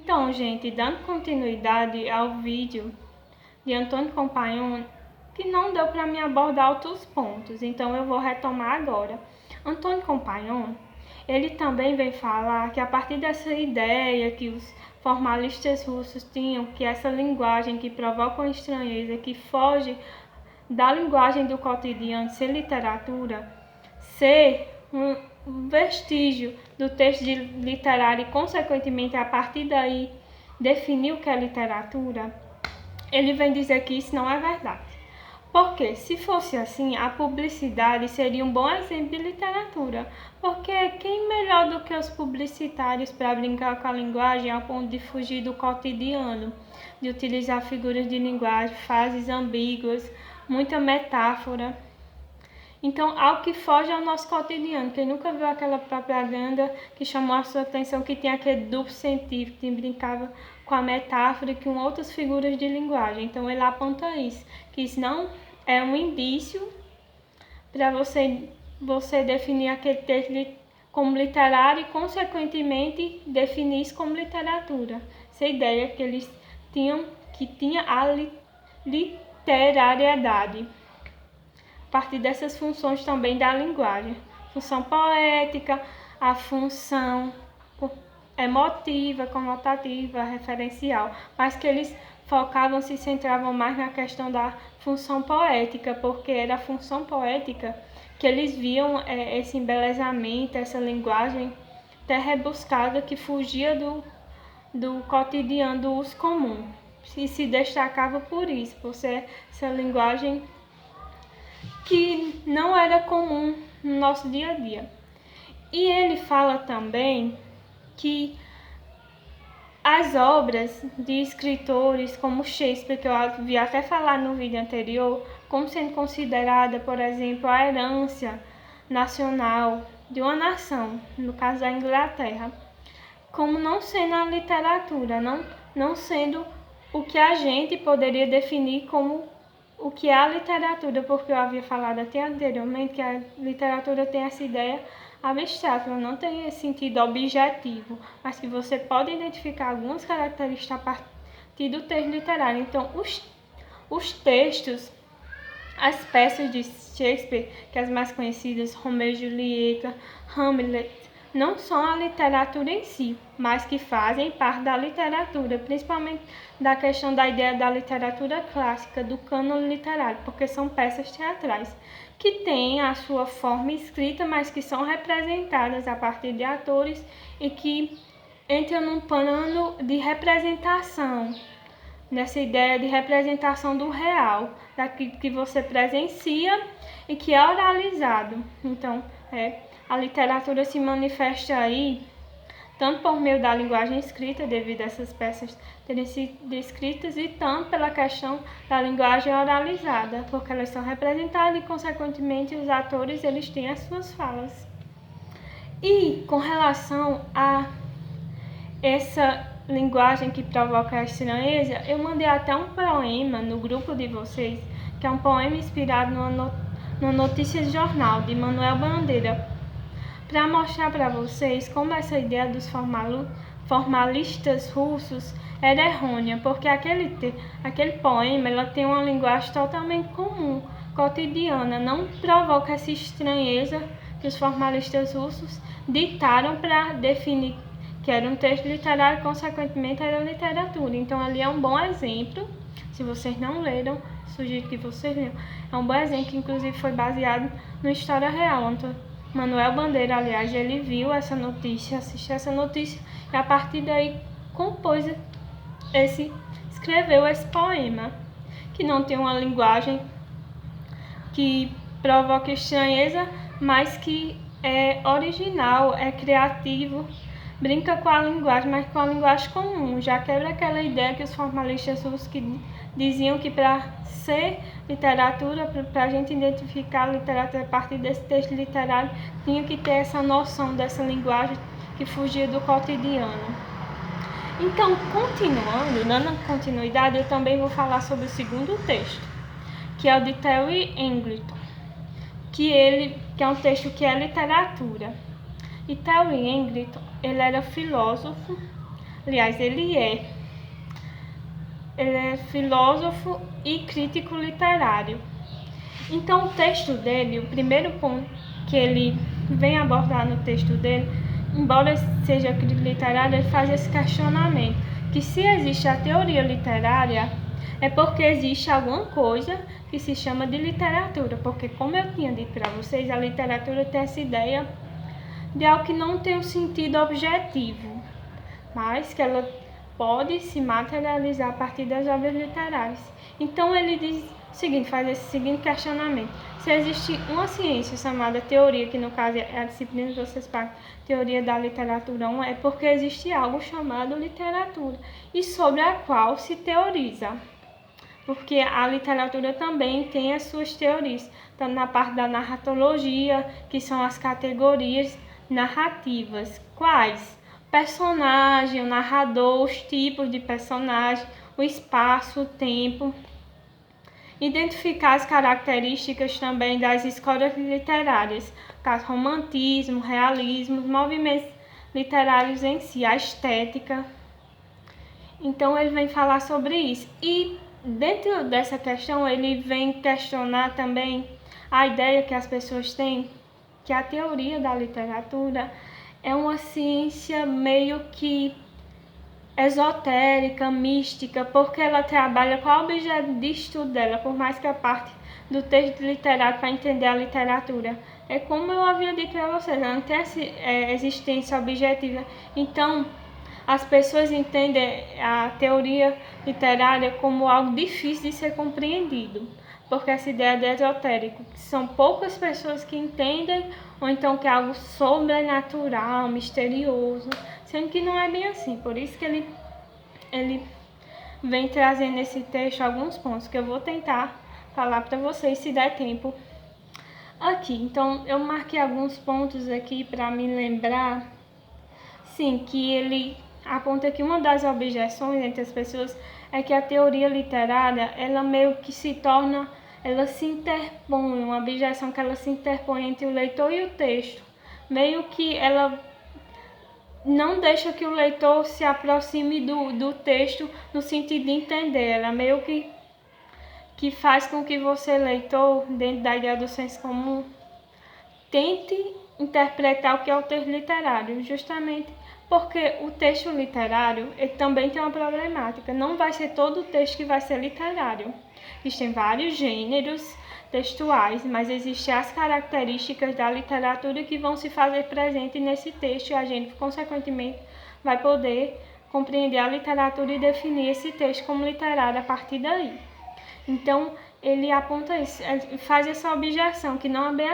Então, gente, dando continuidade ao vídeo de Antônio Compagnon, que não deu para me abordar outros pontos, então eu vou retomar agora. Antônio Compagnon, ele também vem falar que a partir dessa ideia que os formalistas russos tinham, que essa linguagem que provoca estranheza, que foge da linguagem do cotidiano, ser literatura, ser um vestígio do texto literário e, consequentemente, a partir daí, definir o que é literatura, ele vem dizer que isso não é verdade. Porque, se fosse assim, a publicidade seria um bom exemplo de literatura. Porque quem melhor do que os publicitários para brincar com a linguagem ao ponto de fugir do cotidiano, de utilizar figuras de linguagem, frases ambíguas, muita metáfora. Então, algo que foge ao nosso cotidiano. Quem nunca viu aquela propaganda que chamou a sua atenção, que tem aquele duplo sentido, que brincava com a metáfora e com outras figuras de linguagem. Então, ele aponta isso, que isso não é um indício para você definir aquele texto como literário e, consequentemente, definir isso como literatura. Essa ideia que eles tinham, que tinha a literariedade. A partir dessas funções também da linguagem, função poética, a função emotiva, conotativa, referencial, mas que eles focavam, se centravam mais na questão da função poética, porque era a função poética que eles viam esse embelezamento, essa linguagem até rebuscada que fugia do cotidiano, do uso comum, e se destacava por isso, por ser essa linguagem que não era comum no nosso dia a dia. E ele fala também que as obras de escritores como Shakespeare, que eu havia até falar no vídeo anterior, como sendo considerada, por exemplo, a herança nacional de uma nação, no caso da Inglaterra, como não sendo a literatura, não sendo o que a gente poderia definir como o que é a literatura, porque eu havia falado até anteriormente que a literatura tem essa ideia abstrata, ela não tem esse sentido objetivo, mas que você pode identificar algumas características a partir do texto literário. Então, os textos, as peças de Shakespeare, que as mais conhecidas, Romeu e Julieta, Hamlet, não são a literatura em si, mas que fazem parte da literatura, principalmente da questão da ideia da literatura clássica, do cânone literário, porque são peças teatrais que têm a sua forma escrita, mas que são representadas a partir de atores e que entram num plano de representação, nessa ideia de representação do real, daquilo que você presencia e que é oralizado. Então, a literatura se manifesta aí tanto por meio da linguagem escrita, devido a essas peças terem sido escritas, e tanto pela questão da linguagem oralizada, porque elas são representadas e, consequentemente, os atores eles têm as suas falas. E com relação a essa linguagem que provoca a estranheza, eu mandei até um poema no grupo de vocês, que é um poema inspirado numa notícia de jornal de Manuel Bandeira, para mostrar para vocês como essa ideia dos formalistas russos era errônea, porque aquele poema ela tem uma linguagem totalmente comum, cotidiana, não provoca essa estranheza que os formalistas russos ditaram para definir que era um texto literário, consequentemente era literatura. Então ali é um bom exemplo, se vocês não leram, sugiro que vocês leiam, é um bom exemplo que inclusive foi baseado numa história real. Manuel Bandeira, aliás, ele viu essa notícia, assistiu essa notícia e a partir daí escreveu esse poema, que não tem uma linguagem que provoca estranheza, mas que é original, é criativo, brinca com a linguagem, mas com a linguagem comum, já quebra aquela ideia que os formalistas russos que diziam que para ser literatura, para a gente identificar a literatura a partir desse texto literário, tinha que ter essa noção dessa linguagem que fugia do cotidiano. Então, dando continuidade, eu também vou falar sobre o segundo texto, que é o de Terry Eagleton, que é um texto que é literatura. E Terry Eagleton, ele era filósofo Aliás, ele é filósofo e crítico literário. Então, o texto dele, o primeiro ponto que ele vem abordar no texto dele, embora seja crítico literário, ele faz esse questionamento, que se existe a teoria literária, é porque existe alguma coisa que se chama de literatura, porque, como eu tinha dito para vocês, a literatura tem essa ideia de algo que não tem um sentido objetivo, mas que ela pode se materializar a partir das obras literárias. Então ele diz o seguinte, faz esse seguinte questionamento: se existe uma ciência chamada teoria, que no caso é a disciplina que vocês pagam, teoria da literatura 1, é porque existe algo chamado literatura, e sobre a qual se teoriza. Porque a literatura também tem as suas teorias, tanto na parte da narratologia, que são as categorias narrativas. Quais? Personagem, o narrador, os tipos de personagem, o espaço, o tempo. Identificar as características também das escolas literárias, caso romantismo, realismo, os movimentos literários em si, a estética. Então ele vem falar sobre isso. E dentro dessa questão ele vem questionar também a ideia que as pessoas têm, que a teoria da literatura é uma ciência meio que esotérica, mística, porque ela trabalha com o objeto de estudo dela, por mais que a parte do texto literário para entender a literatura. É como eu havia dito para vocês, ela não tem existência objetiva. Então, as pessoas entendem a teoria literária como algo difícil de ser compreendido, porque essa ideia de esotérico, são poucas pessoas que entendem, ou então que é algo sobrenatural, misterioso, sendo que não é bem assim. Por isso que ele vem trazendo nesse texto alguns pontos que eu vou tentar falar para vocês, se der tempo aqui. Então, eu marquei alguns pontos aqui para me lembrar, sim, que ele aponta que uma das objeções entre as pessoas é que a teoria literária, ela meio que se torna, ela se interpõe, uma objeção que ela se interpõe entre o leitor e o texto, meio que ela não deixa que o leitor se aproxime do texto no sentido de entender, ela meio que faz com que você, leitor, dentro da ideia do senso comum, tente interpretar o que é o texto literário, justamente porque o texto literário ele também tem uma problemática. Não vai ser todo o texto que vai ser literário. Existem vários gêneros textuais, mas existem as características da literatura que vão se fazer presente nesse texto e a gente, consequentemente, vai poder compreender a literatura e definir esse texto como literário a partir daí. Então, ele aponta isso, faz essa objeção, que não é bem